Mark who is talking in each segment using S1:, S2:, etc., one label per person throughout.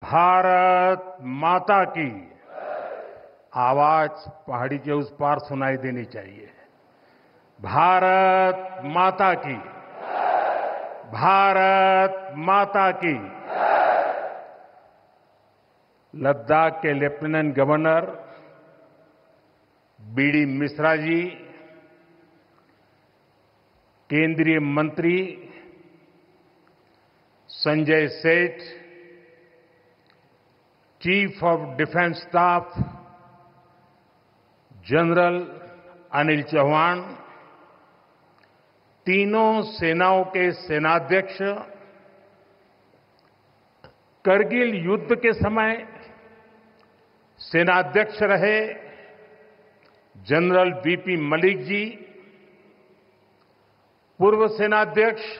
S1: भारत माता की आवाज पहाड़ी के उस पार सुनाई देनी चाहिए। भारत माता की, भारत माता की। लद्दाख के lieutenant governor B D Mishra ji, केंद्रीय मंत्री Sanjay Seth, chief of defence staff general Anil Chauhan, तीनों सेनाओं के सेनाध्यक्ष, करगिल युद्ध के समय सेनाध्यक्ष रहे जनरल वीपी मलिक जी, पूर्व सेनाध्यक्ष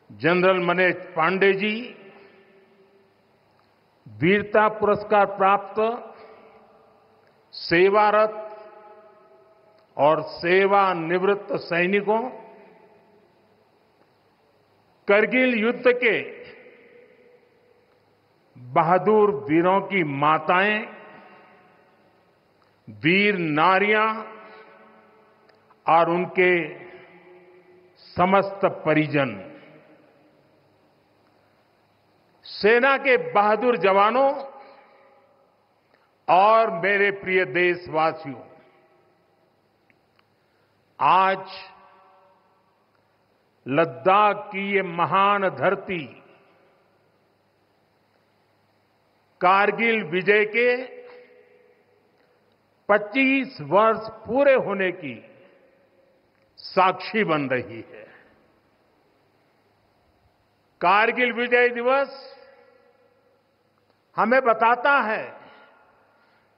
S1: जनरल मनोज पांडे जी, वीरता पुरस्कार प्राप्त सेवारत और सेवानिवृत्त सैनिकों, करगिल युद्ध के बहादुर वीरों की माताएं, वीर नारियां और उनके समस्त परिजन, सेना के बहादुर जवानों और मेरे प्रिय देशवासियों, आज लद्दाख की ये महान धरती कारगिल विजय के 25 वर्ष पूरे होने की साक्षी बन रही है। कारगिल विजय दिवस हमें बताता है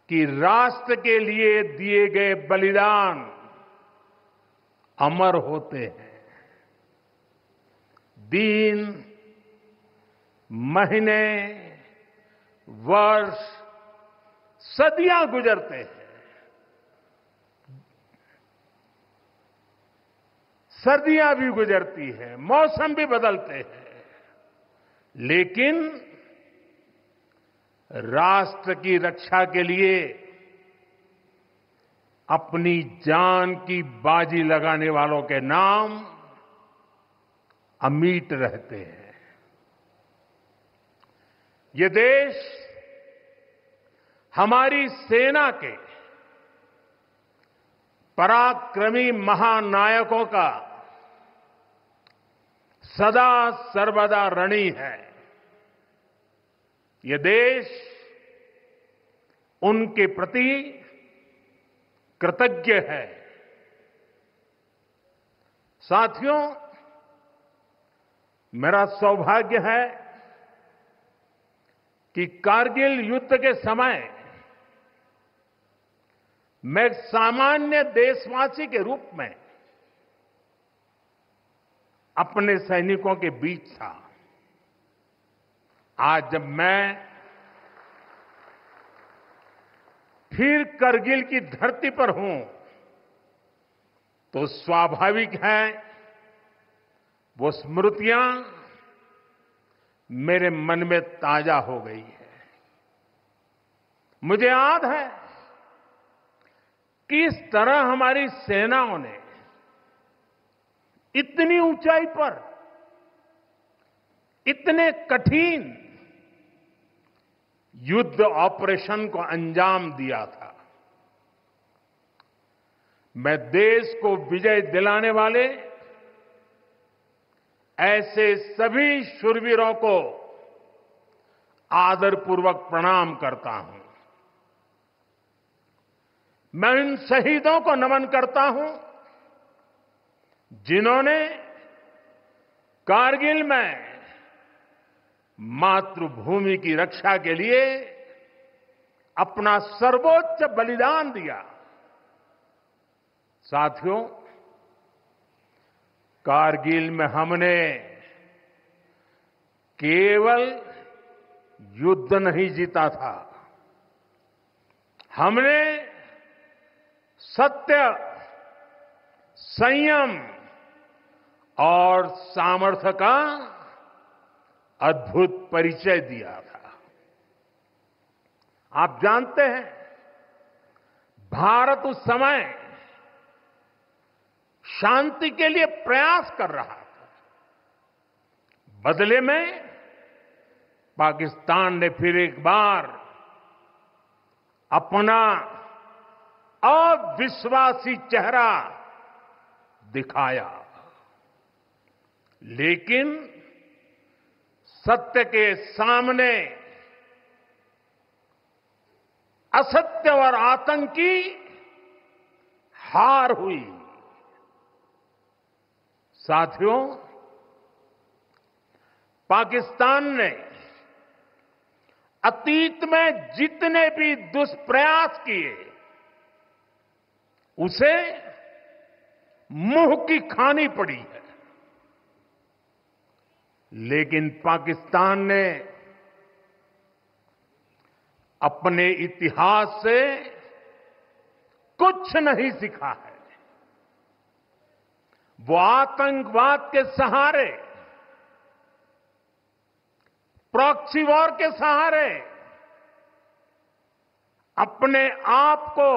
S1: कि राष्ट्र के लिए दिए गए बलिदान अमर होते हैं। दिन, महीने, वर्ष, सदियां गुजरते हैं, सर्दियां भी गुजरती हैं, मौसम भी बदलते हैं, लेकिन राष्ट्र की रक्षा के लिए अपनी जान की बाजी लगाने वालों के नाम अमिट रहते हैं। ये देश हमारी सेना के पराक्रमी महानायकों का सदा सर्वदा ऋणी है। ये देश उनके प्रति कृतज्ञ है। साथियों, मेरा सौभाग्य है कि कारगिल युद्ध के समय मैं एक सामान्य देशवासी के रूप में अपने सैनिकों के बीच था। आज जब मैं फिर करगिल की धरती पर हूं, तो स्वाभाविक है वो स्मृतियां मेरे मन में ताजा हो गई है। मुझे याद है किस तरह हमारी सेनाओं ने इतनी ऊंचाई पर इतने कठिन युद्ध ऑपरेशन को अंजाम दिया था। मैं देश को विजय दिलाने वाले ऐसे सभी शूरवीरों को आदरपूर्वक प्रणाम करता हूं। मैं उन शहीदों को नमन करता हूं जिन्होंने कारगिल में मातृभूमि की रक्षा के लिए अपना सर्वोच्च बलिदान दिया। साथियों, कारगिल में हमने केवल युद्ध नहीं जीता था, हमने सत्य, संयम और सामर्थ्य का अद्भुत परिचय दिया था। आप जानते हैं, भारत उस समय शांति के लिए प्रयास कर रहा था। बदले में पाकिस्तान ने फिर एक बार अपना अविश्वासी चेहरा दिखाया। लेकिन सत्य के सामने असत्य और आतंकी हार हुई। साथियों, पाकिस्तान ने अतीत में जितने भी दुष्प्रयास किए, उसे मुंह की खानी पड़ी है। लेकिन पाकिस्तान ने अपने इतिहास से कुछ नहीं सीखा है। वो आतंकवाद के सहारे, प्रॉक्सी वॉर के सहारे अपने आप को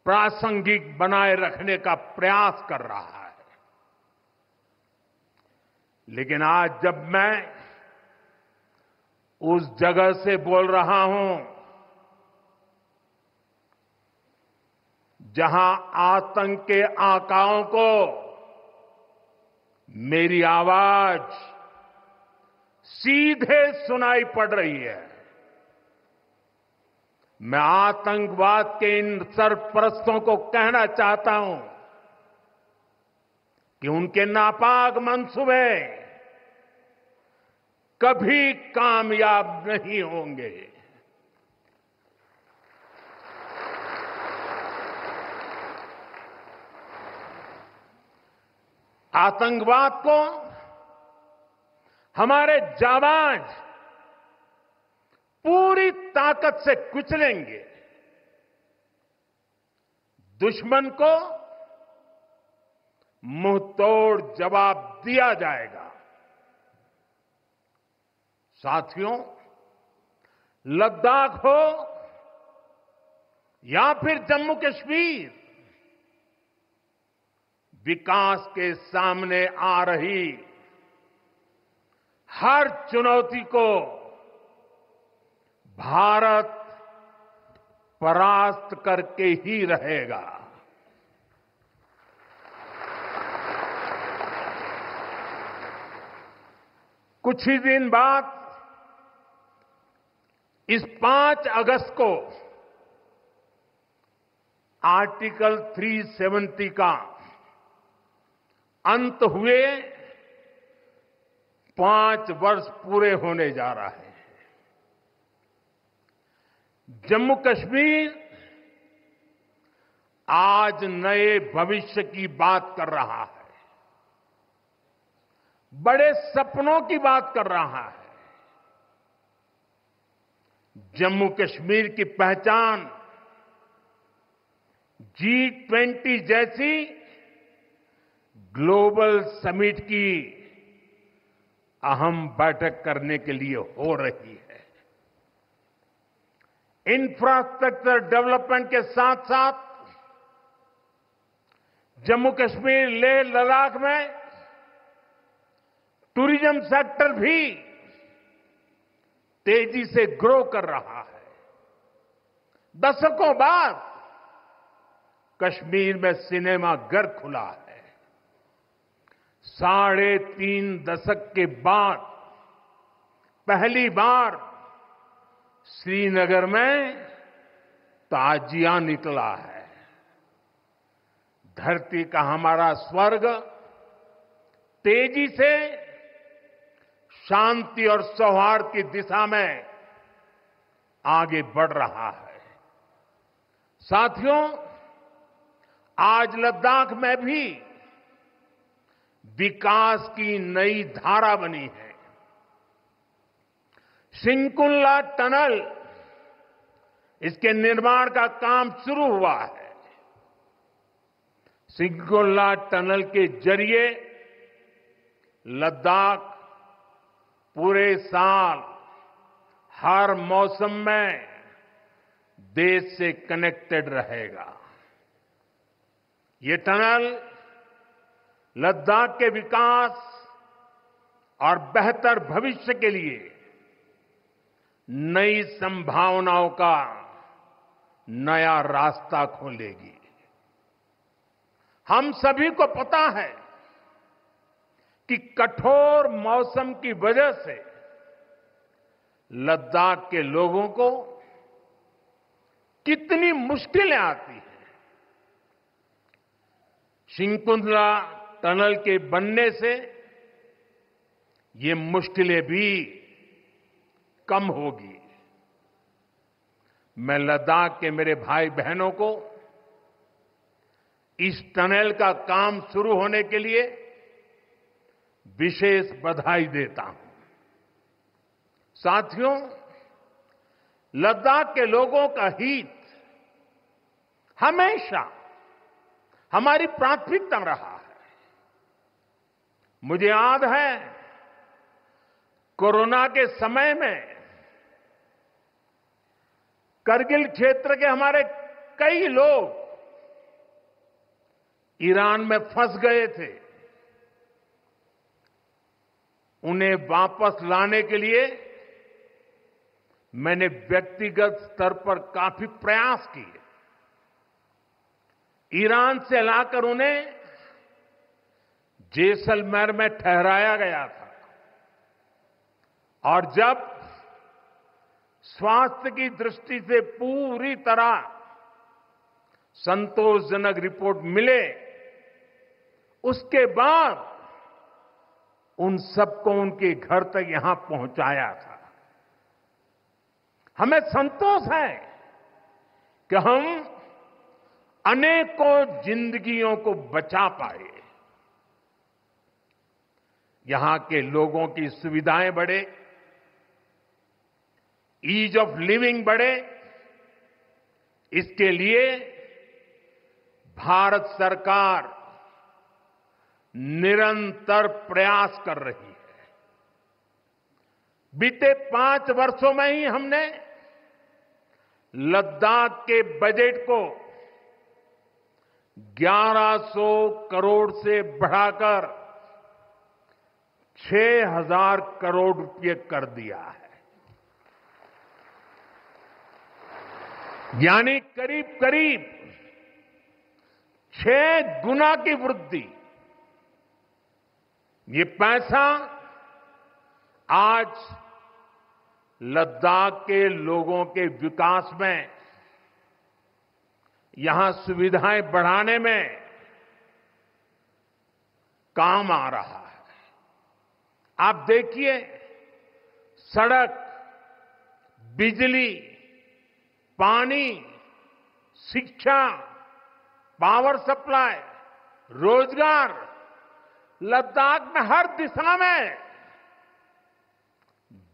S1: प्रासंगिक बनाए रखने का प्रयास कर रहा है। लेकिन आज जब मैं उस जगह से बोल रहा हूं जहां आतंक के आकाओं को मेरी आवाज सीधे सुनाई पड़ रही है, मैं आतंकवाद के इन सरपरस्तों को कहना चाहता हूं कि उनके नापाक मंसूबे कभी कामयाब नहीं होंगे। आतंकवाद को हमारे जाबाज पूरी ताकत से कुचलेंगे। दुश्मन को मुंहतोड़ जवाब दिया जाएगा। साथियों, लद्दाख हो या फिर जम्मू कश्मीर, विकास के सामने आ रही हर चुनौती को भारत परास्त करके ही रहेगा। कुछ ही दिन बाद इस 5 अगस्त को आर्टिकल 370 का अंत हुए 5 वर्ष पूरे होने जा रहे हैं। जम्मू कश्मीर आज नए भविष्य की बात कर रहा है, बड़े सपनों की बात कर रहा है। जम्मू कश्मीर की पहचान G20 जैसी ग्लोबल समिट की अहम बैठक करने के लिए हो रही है। इंफ्रास्ट्रक्चर डेवलपमेंट के साथ साथ जम्मू कश्मीर, लेह, लद्दाख में टूरिज्म सेक्टर भी तेजी से ग्रो कर रहा है। दशकों बाद कश्मीर में सिनेमा घर खुला है। 3.5 दशक के बाद पहली बार श्रीनगर में ताजिया निकला है। धरती का हमारा स्वर्ग तेजी से शांति और सौहार्द की दिशा में आगे बढ़ रहा है। साथियों, आज लद्दाख में भी विकास की नई धारा बनी है। सिंकुल्ला टनल, इसके निर्माण का काम शुरू हुआ है। सिंकुल्ला टनल के जरिए लद्दाख पूरे साल हर मौसम में देश से कनेक्टेड रहेगा। ये टनल लद्दाख के विकास और बेहतर भविष्य के लिए नई संभावनाओं का नया रास्ता खोलेगी। हम सभी को पता है कि कठोर मौसम की वजह से लद्दाख के लोगों को कितनी मुश्किलें आती हैं। शिंकुंतला टनल के बनने से ये मुश्किलें भी कम होगी। मैं लद्दाख के मेरे भाई बहनों को इस टनल का काम शुरू होने के लिए विशेष बधाई देता हूं। साथियों, लद्दाख के लोगों का हित हमेशा हमारी प्राथमिकता रहा है। मुझे याद है कोरोना के समय में करगिल क्षेत्र के हमारे कई लोग ईरान में फंस गए थे। उन्हें वापस लाने के लिए मैंने व्यक्तिगत स्तर पर काफी प्रयास किए। ईरान से लाकर उन्हें जैसलमेर में ठहराया गया था और जब स्वास्थ्य की दृष्टि से पूरी तरह संतोषजनक रिपोर्ट मिले, उसके बाद उन सबको उनके घर तक यहां पहुंचाया था। हमें संतोष है कि हम अनेकों जिंदगियों को बचा पाए। यहां के लोगों की सुविधाएं बढ़े, ईज ऑफ लिविंग बढ़े, इसके लिए भारत सरकार निरंतर प्रयास कर रही है। बीते 5 वर्षों में ही हमने लद्दाख के बजट को 1100 करोड़ से बढ़ाकर 6000 करोड़ रुपए कर दिया है। यानी करीब करीब 6 गुना की वृद्धि। ये पैसा आज लद्दाख के लोगों के विकास में, यहां सुविधाएं बढ़ाने में काम आ रहा है। आप देखिए, सड़क, बिजली, पानी, शिक्षा, पावर सप्लाई, रोजगार, लद्दाख में हर दिशा में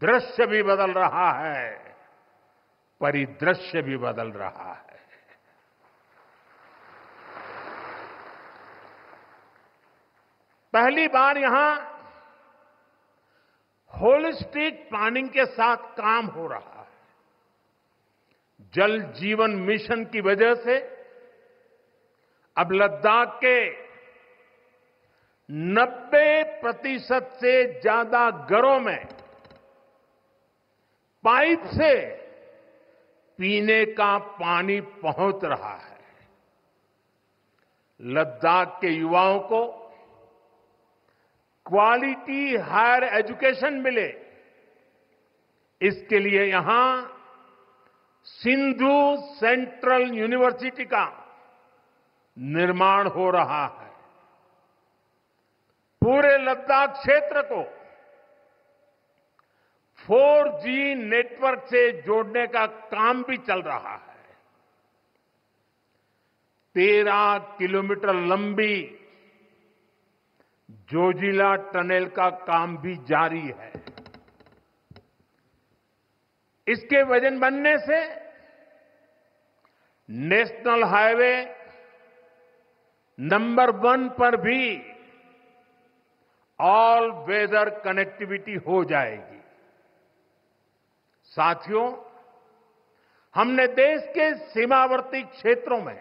S1: दृश्य भी बदल रहा है, परिदृश्य भी बदल रहा है। पहली बार यहां होलिस्टिक प्लानिंग के साथ काम हो रहा है। जल जीवन मिशन की वजह से अब लद्दाख के 90% से ज्यादा घरों में पाइप से पीने का पानी पहुंच रहा है। लद्दाख के युवाओं को क्वालिटी हायर एजुकेशन मिले, इसके लिए यहां सिंधु सेंट्रल यूनिवर्सिटी का निर्माण हो रहा है। पूरे लद्दाख क्षेत्र को 4G नेटवर्क से जोड़ने का काम भी चल रहा है। 13 किलोमीटर लंबी जोजिला टनल का काम भी जारी है। इसके वजन बनने से नेशनल हाईवे नंबर 1 पर भी ऑल वेदर कनेक्टिविटी हो जाएगी। साथियों, हमने देश के सीमावर्ती क्षेत्रों में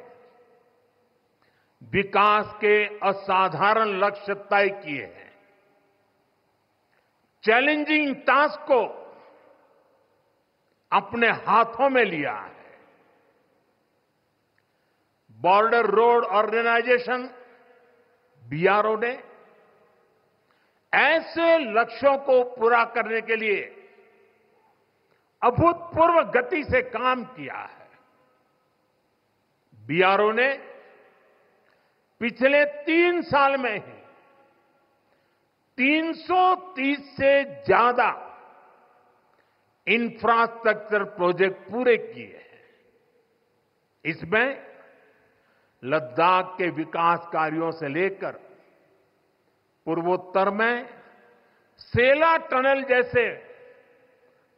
S1: विकास के असाधारण लक्ष्य तय किए हैं। चैलेंजिंग टास्क को अपने हाथों में लिया है। बॉर्डर रोड ऑर्गेनाइजेशन बीआरओ ने ऐसे लक्ष्यों को पूरा करने के लिए अभूतपूर्व गति से काम किया है। बीआरओ ने पिछले 3 साल में ही 330 से ज्यादा इंफ्रास्ट्रक्चर प्रोजेक्ट पूरे किए हैं। इसमें लद्दाख के विकास कार्यों से लेकर पूर्वोत्तर में सेला टनल जैसे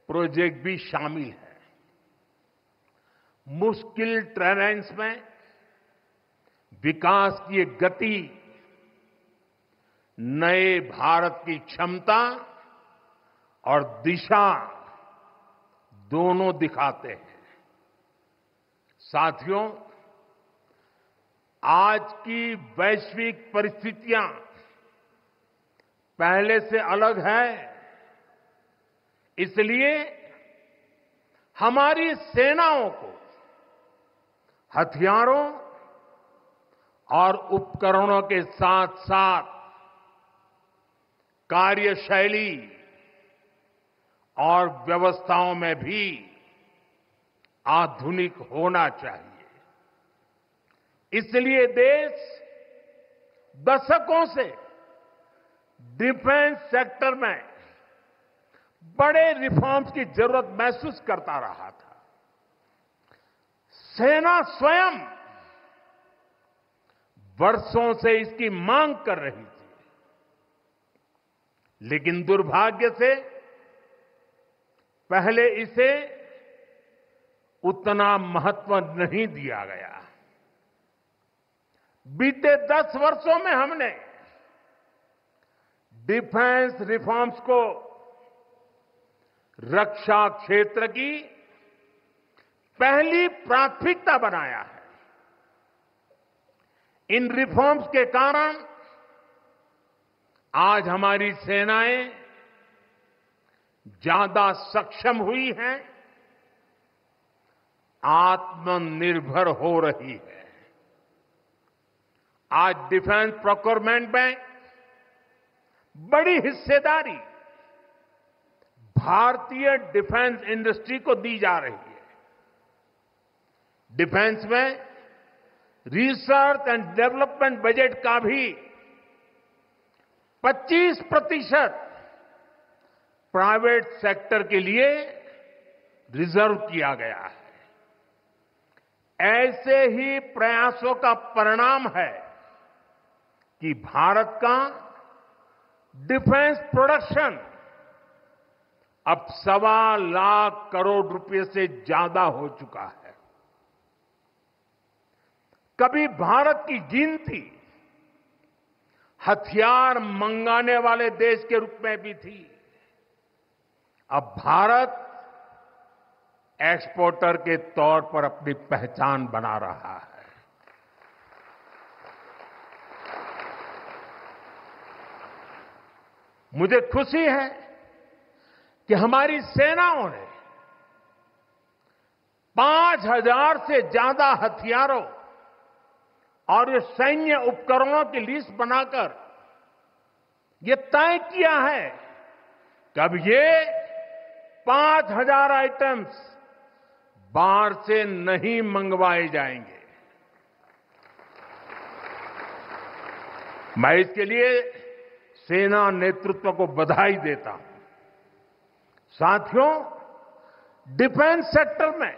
S1: प्रोजेक्ट भी शामिल है। मुश्किल टेरेन्स में विकास की एक गति नए भारत की क्षमता और दिशा दोनों दिखाते हैं। साथियों, आज की वैश्विक परिस्थितियां पहले से अलग है। इसलिए हमारी सेनाओं को हथियारों और उपकरणों के साथ साथ कार्यशैली और व्यवस्थाओं में भी आधुनिक होना चाहिए। इसलिए देश दशकों से डिफेंस सेक्टर में बड़े रिफॉर्म्स की जरूरत महसूस करता रहा था। सेना स्वयं वर्षों से इसकी मांग कर रही थी, लेकिन दुर्भाग्य से पहले इसे उतना महत्व नहीं दिया गया। बीते 10 वर्षों में हमने डिफेंस रिफॉर्म्स को रक्षा क्षेत्र की पहली प्राथमिकता बनाया है। इन रिफॉर्म्स के कारण आज हमारी सेनाएं ज्यादा सक्षम हुई हैं, आत्मनिर्भर हो रही है। आज डिफेंस प्रोक्योरमेंट में बड़ी हिस्सेदारी भारतीय डिफेंस इंडस्ट्री को दी जा रही है। डिफेंस में रिसर्च एंड डेवलपमेंट बजट का भी 25% प्राइवेट सेक्टर के लिए रिजर्व किया गया है। ऐसे ही प्रयासों का परिणाम है कि भारत का डिफेंस प्रोडक्शन अब 1.25 लाख करोड़ रुपए से ज्यादा हो चुका है। कभी भारत की गिनती हथियार मंगाने वाले देश के रूप में भी थी। अब भारत एक्सपोर्टर के तौर पर अपनी पहचान बना रहा है। मुझे खुशी है कि हमारी सेनाओं ने 5,000 से ज्यादा हथियारों और ये सैन्य उपकरणों की लिस्ट बनाकर ये तय किया है कि अब ये 5,000 आइटम्स बाहर से नहीं मंगवाए जाएंगे। मैं इसके लिए सेना नेतृत्व को बधाई देता हूं। साथियों, डिफेंस सेक्टर में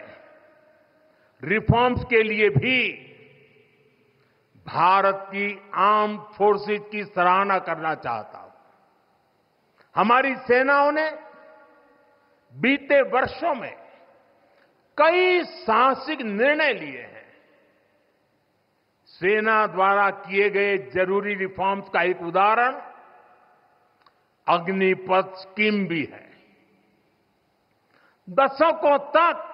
S1: रिफॉर्म्स के लिए भी भारत की आर्म्ड फोर्सेस की सराहना करना चाहता हूं। हमारी सेनाओं ने बीते वर्षों में कई साहसिक निर्णय लिए हैं। सेना द्वारा किए गए जरूरी रिफॉर्म्स का एक उदाहरण अग्निपथ स्कीम भी है। दशकों तक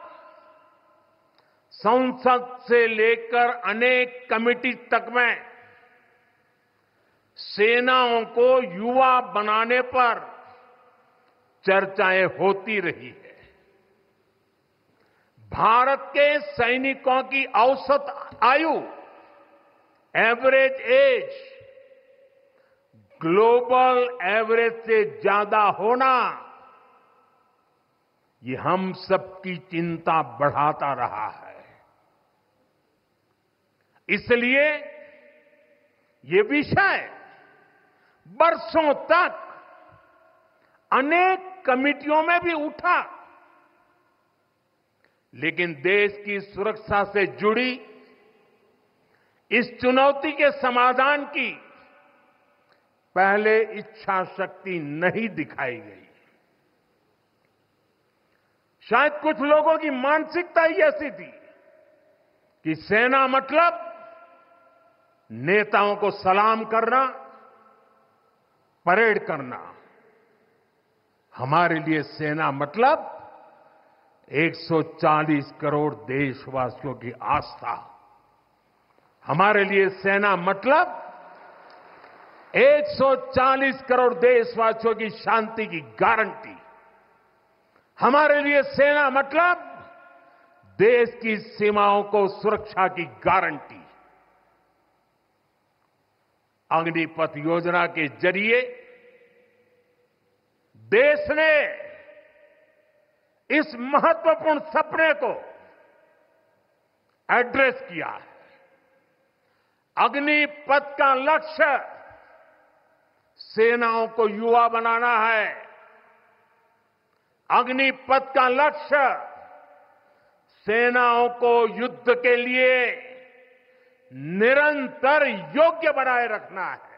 S1: संसद से लेकर अनेक कमेटी तक में सेनाओं को युवा बनाने पर चर्चाएं होती रही है। भारत के सैनिकों की औसत आयु, एवरेज एज, ग्लोबल एवरेज से ज्यादा होना, ये हम सबकी चिंता बढ़ाता रहा है। इसलिए ये विषय बरसों तक अनेक कमिटियों में भी उठा, लेकिन देश की सुरक्षा से जुड़ी इस चुनौती के समाधान की पहले इच्छा शक्ति नहीं दिखाई गई। शायद कुछ लोगों की मानसिकता ही ऐसी थी कि सेना मतलब नेताओं को सलाम करना, परेड करना। हमारे लिए सेना मतलब 140 करोड़ देशवासियों की आस्था। हमारे लिए सेना मतलब 140 करोड़ देशवासियों की शांति की गारंटी। हमारे लिए सेना मतलब देश की सीमाओं को सुरक्षा की गारंटी। अग्निपथ योजना के जरिए देश ने इस महत्वपूर्ण सपने को एड्रेस किया है। अग्निपथ का लक्ष्य सेनाओं को युवा बनाना है। अग्निपथ का लक्ष्य सेनाओं को युद्ध के लिए निरंतर योग्य बनाए रखना है।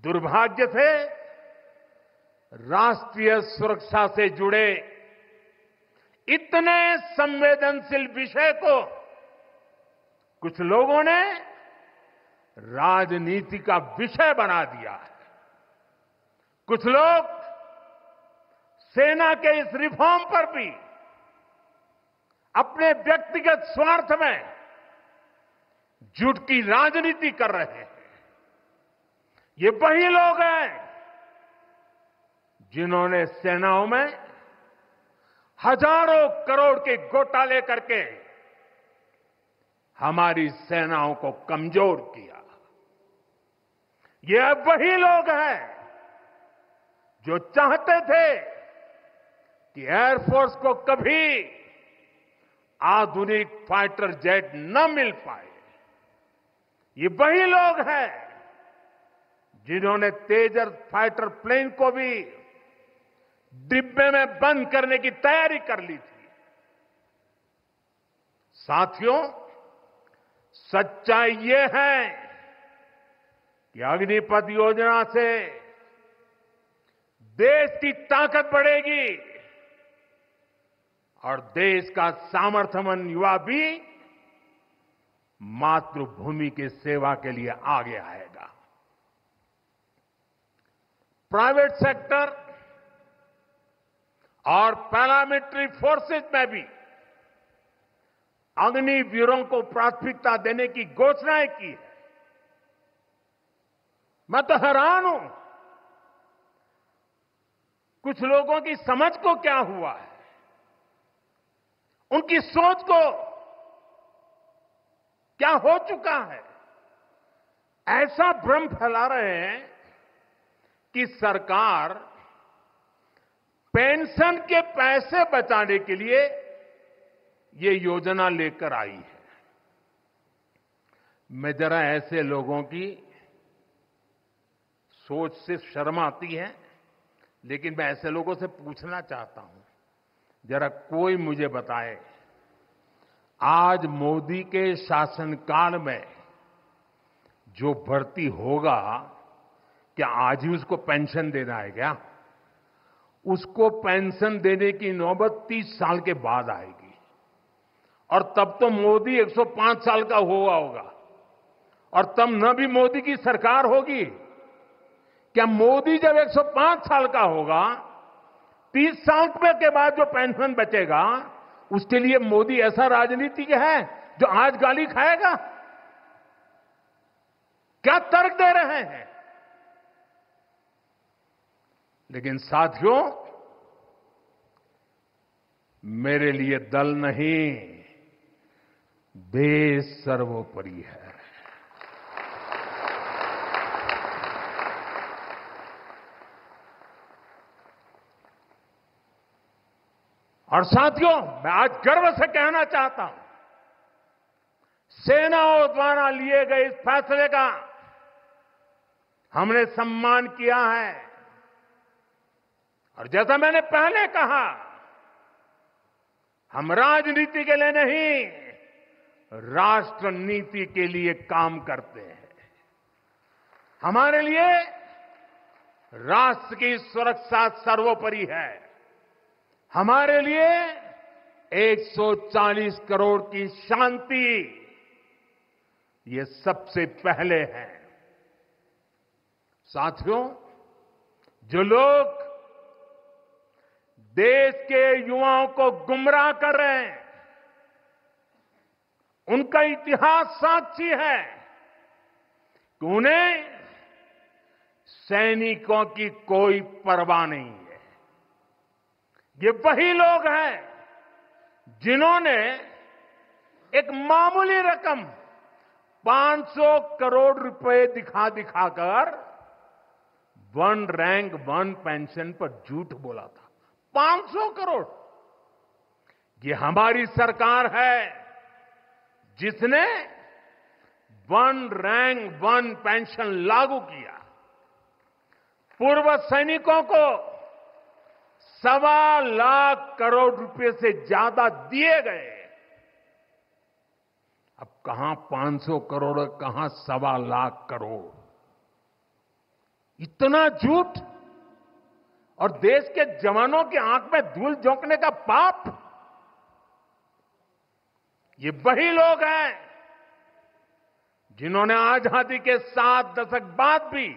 S1: दुर्भाग्य से राष्ट्रीय सुरक्षा से जुड़े इतने संवेदनशील विषय को कुछ लोगों ने राजनीति का विषय बना दिया है। कुछ लोग सेना के इस रिफॉर्म पर भी अपने व्यक्तिगत स्वार्थ में झूठ की राजनीति कर रहे हैं। ये वही लोग हैं जिन्होंने सेनाओं में हजारों करोड़ के घोटाले करके हमारी सेनाओं को कमजोर किया। ये वही लोग हैं जो चाहते थे कि एयरफोर्स को कभी आधुनिक फाइटर जेट न मिल पाए। ये वही लोग हैं जिन्होंने तेजस फाइटर प्लेन को भी डिब्बे में बंद करने की तैयारी कर ली थी। साथियों, सच्चाई ये है कि अग्निपथ योजना से देश की ताकत बढ़ेगी और देश का सामर्थ्यवान युवा भी मातृभूमि की सेवा के लिए आगे आएगा। प्राइवेट सेक्टर और पैरामिलिट्री फोर्सेस में भी अग्निवीरों को प्राथमिकता देने की घोषणाएं की है। मैं तो हैरान हूं, कुछ लोगों की समझ को क्या हुआ है, उनकी सोच को क्या हो चुका है। ऐसा भ्रम फैला रहे हैं कि सरकार पेंशन के पैसे बचाने के लिए ये योजना लेकर आई है। मैं जरा ऐसे लोगों की सोच से शर्म आती है, लेकिन मैं ऐसे लोगों से पूछना चाहता हूं, जरा कोई मुझे बताए, आज मोदी के शासनकाल में जो भर्ती होगा, क्या आज ही उसको पेंशन देना है क्या? उसको पेंशन देने की नौबत 30 साल के बाद आएगी और तब तो मोदी 105 साल का हुआ होगा और तब न भी मोदी की सरकार होगी। क्या मोदी जब 105 साल का होगा 30 साल के बाद जो पेंशन बचेगा उसके लिए मोदी ऐसा राजनीतिक है जो आज गाली खाएगा? क्या तर्क दे रहे हैं? लेकिन साथियों, मेरे लिए दल नहीं, देश सर्वोपरि है। और साथियों, मैं आज गर्व से कहना चाहता हूं, सेनाओं द्वारा लिए गए इस फैसले का हमने सम्मान किया है। और जैसा मैंने पहले कहा, हम राजनीति के लिए नहीं, राष्ट्र नीति के लिए काम करते हैं। हमारे लिए राष्ट्र की सुरक्षा सर्वोपरि है। हमारे लिए 140 करोड़ की शांति ये सबसे पहले है। साथियों, जो लोग देश के युवाओं को गुमराह कर रहे हैं, उनका इतिहास साक्षी है कि उन्हें सैनिकों की कोई परवाह नहीं है। ये वही लोग हैं जिन्होंने एक मामूली रकम 500 करोड़ रुपए दिखाकर वन रैंक वन पेंशन पर झूठ बोला था। 500 करोड़। ये हमारी सरकार है जिसने वन रैंक वन पेंशन लागू किया। पूर्व सैनिकों को 1.25 लाख करोड़ रुपए से ज्यादा दिए गए। अब कहां 500 करोड़, कहां 1.25 लाख करोड़। इतना झूठ और देश के जवानों की आंख में धूल झोंकने का पाप। ये वही लोग हैं जिन्होंने आजादी के 7 दशक बाद भी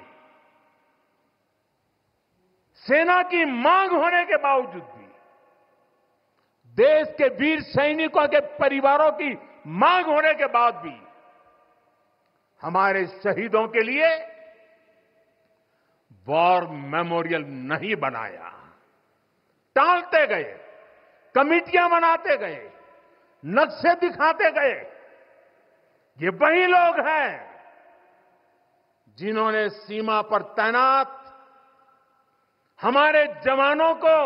S1: सेना की मांग होने के बावजूद भी, देश के वीर सैनिकों के परिवारों की मांग होने के बाद भी हमारे शहीदों के लिए वॉर मेमोरियल नहीं बनाया। टालते गए, कमिटियां बनाते गए, नक्शे दिखाते गए। ये वही लोग हैं जिन्होंने सीमा पर तैनात हमारे जवानों को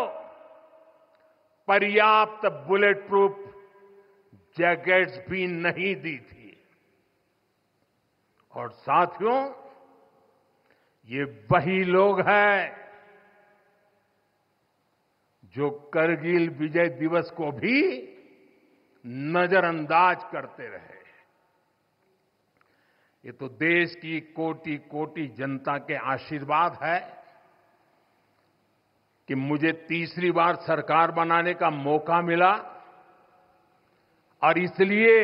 S1: पर्याप्त बुलेट प्रूफ जैकेट्स भी नहीं दी थी। और साथियों, ये वही लोग हैं जो करगिल विजय दिवस को भी नजरअंदाज करते रहे। ये तो देश की कोटि कोटि जनता के आशीर्वाद है कि मुझे तीसरी बार सरकार बनाने का मौका मिला और इसलिए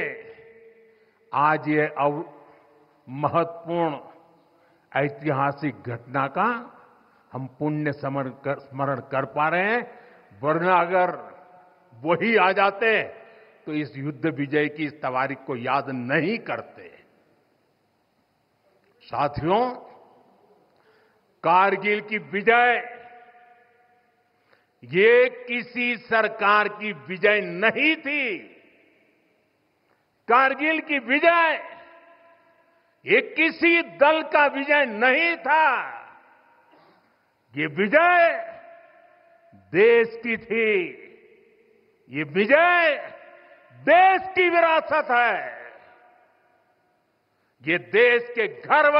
S1: आज ये महत्वपूर्ण ऐतिहासिक घटना का हम पुण्य स्मरण कर पा रहे हैं। वरना अगर वही आ जाते तो इस युद्ध विजय की इस तारीख को याद नहीं करते। साथियों, कारगिल की विजय ये किसी सरकार की विजय नहीं थी। कारगिल की विजय ये किसी दल का विजय नहीं था। ये विजय देश की थी। ये विजय देश की विरासत है। ये देश के गर्व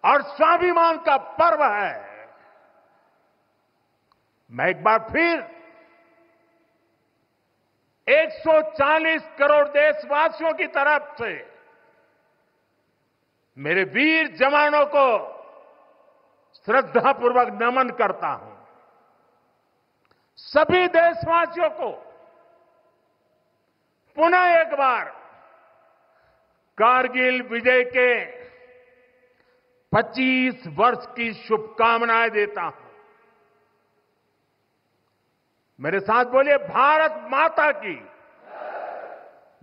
S1: और स्वाभिमान का पर्व है। मैं एक बार फिर 140 करोड़ देशवासियों की तरफ से मेरे वीर जवानों को श्रद्धापूर्वक नमन करता हूं। सभी देशवासियों को पुनः एक बार कारगिल विजय के 25 वर्ष की शुभकामनाएं देता हूं। मेरे साथ बोलिए, भारत माता की।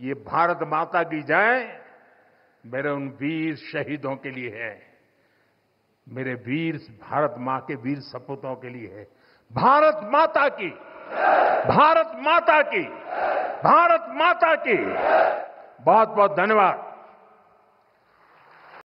S1: ये भारत माता की जय मेरे उन वीर शहीदों के लिए है, मेरे वीर भारत मां के वीर सपूतों के लिए है। भारत माता की, भारत माता की, भारत माता की। बहुत बहुत धन्यवाद।